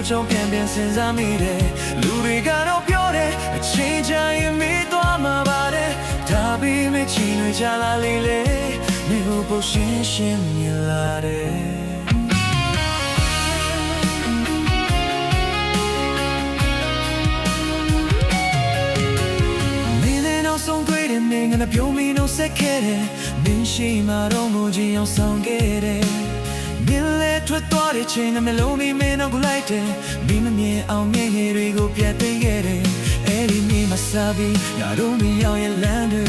就偏偏စဉ်းစားမိတယ်လူတွေကတော့ပြောတယ်အချိန်ကြာရင်မိသွားမှာပါတယ်ဒါပေမဲ့ချီနှွေချလာလေလေမြို့ပေါ်ရှင်းရှင်းမြင်လာတယ်မင်းနဲ့နောက်ဆုံးတွေ့တဲ့နေငါပြုံးပြီးနှုတ်ဆက်ခဲ့တယ်မင်းရှိမှတော့ငိုချင်အောင်ဆောင်ခဲ့တယ်မင်းလည်းထွက်သွားတဲ့ချိန်နဲ့မလုံးမင်းအောင်ကိုလိုက်တယ်မင်းမမြင်အောင်မြင်ရတွေကိုပြတ်သိမ်းခဲ့တယ်အဲ့ဒီနေ့မှစပြီးငါတို့မရောက်ရဲ့လမ်းတွေ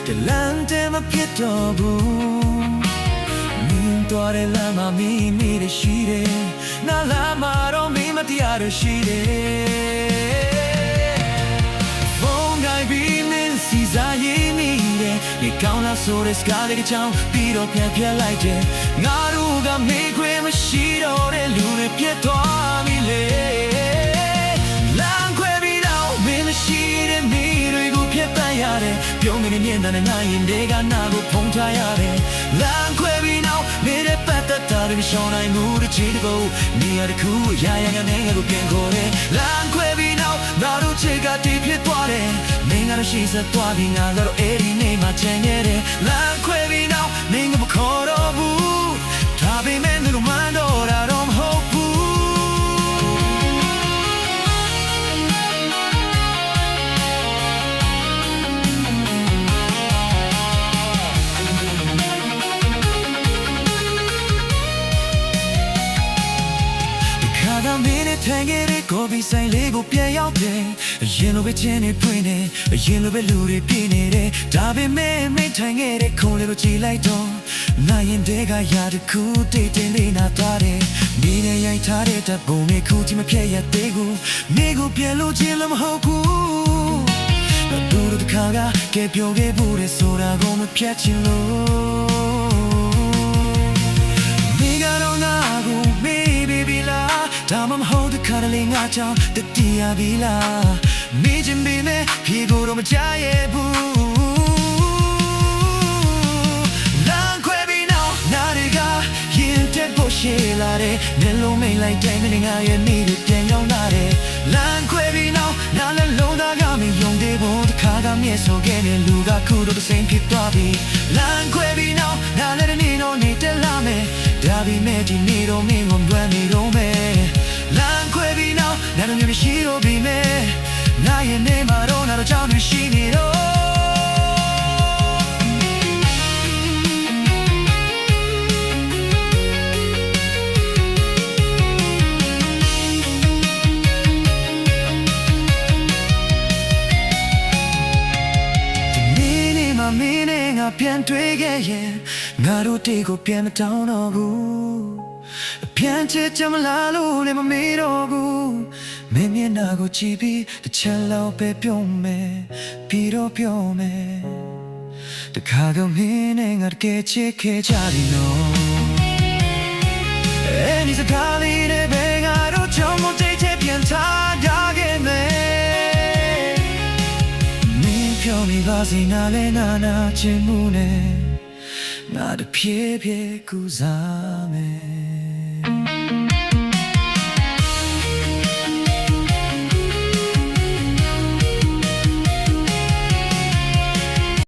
ဒီလမ်းတွေမဖြစ်တော့ဘူးမင်းသွားတဲ့လမ်းမှာမင်းမိရရှိတယ်ငါလာမှာတော့မင်းမတရားရရှိတယ်ဘုံတိုင်းပြီးမင်းစီစားရင်းနေတယ်ဒီကောင်းလားဆိုတဲ့စကားတွေကချောင်းပြီးတော့ပြန်ပြလိုက်တယ်ငါတို့ကမေးခွေမရှိတော့တဲ့လူတွေပြတ်သွားပြီလေလမ်းခွဲပြီးတော့မင်းမရှိတဲ့မိတွေကိုပြတ်တတ်ရတယ်ပြုံးနေမြင်တဲ့ငါရင်တွေကနာကိုဖုံးထားရတယ်လမ်းခွဲပြီးတော့နေတဲ့ပတ်သက်တာတွေရှောင်းနိုင်မှုတွေချေတဖို့နေရာတစ်ခုရရငါနဲ့ငါကိုပြန်ခေါ်တယ်လမ်းခွဲပြီးတော့ငါတို့ချေကတည်ဖြစ်သွားတယ်မင်းကတော့ရှိစက်သွားပြီးငါကတော့အဲ့ဒီနေ့မှချန်ခဲ့တယ်လမ်းခွဲပြီးတော့မင်းကမခေါ်တော့ဘူးဒါပေမဲ့ငါတို့မှန်းတော့တာတော့မဟုတ်ဘူးထိုင်ခဲ့တဲ့ကိုပြီးဆိုင်လေးကိုပြန်ရောက်တယ်အရင်လိုပဲချင်းနေပွင့်နေအရင်လိုပဲလူတွေပြည့်နေတယ်ဒါပေမဲ့မင်းထိုင်ခဲ့တဲ့ခုံလေးကိုကြည့်လိုက်တော့နိုင်ရင်တဲကရာတခုတိတ်တင်လေးနာသွားတယ်မိနဲ့ရိုက်ထားတဲ့တပ်ပုံလေးခုကြည့်မပြတ်ရသေးဘူးမိကိုပြန်လို့ချင်းလည်းမဟုတ်ဘူးတူတူတခါကကဲပြောခဲ့ဖို့တဲ့ဆိုတာကိုမပြတ်ချင်လို့မိကတော့ငါကိုမေးပြီလားဒါမှမဟုတ်တဲ့ခါလေးငါကြောင့်တတိယပြီလားမိချင်ပေမဲ့ဖြေကိုတော့မချရဲ့ဘူးလမ်းခွဲပြီးတော့နားတွေကရင်တက်ဖို့ရှိလာတယ်မျက်လုံးမိတ်လိုက်တိုင်းမင်းငါရဲ့နေတွေပြန်ရောက်လာတယ်လမ်းခွဲပြီးတော့နားလည်းလုံးသားကမင်းယုံတယ်ဖို့တစ်ခါကမျက်စောခဲ့တဲ့လူကခုတော့တစ်စိမ်ဖြစ်သွားပြီလမ်းခွဲပြီးတော့နားလည်းနေတော့နေတက်လာမယ်ဒါပေမဲ့ဒီနေ့တော့မင်းကိုလွမ်းနေတော့မယ်လမ်းခွဲပြီးတော့နားတော့မရှိတော့ပြီမဲ့ငါရဲ့နေမှာတော့နားတော့ကြောင်းရှိနေတော့မင်းနဲ့ငါပြန်တွေ့ခဲ့ရင်ငါတို့တေကိုပြန်မတောင်းတော့ဘူးပြန်ချစ်ချင်မလားလို့လည်းမမေးတော့ဘူးမင်းမျက်နှာကိုကြည့်ပြီးတစ်ချက်လောက်ပဲပြုံးမယ်ပြီးတော့ပြောမယ်တခါကမင်းနဲ့ငါတကယ်ချစ်ခဲ့ကြတယ်နော်အဲ့ဒီစကားလေးတွေပဲငါတို့ချုံမတိတ်တဲ့ပြန်ထားကြခဲ့မယ်ပြောမိပါစေနာလဲနာချင်မှုနဲ့ငါတဖြည်းဖြည်းကူစားမယ်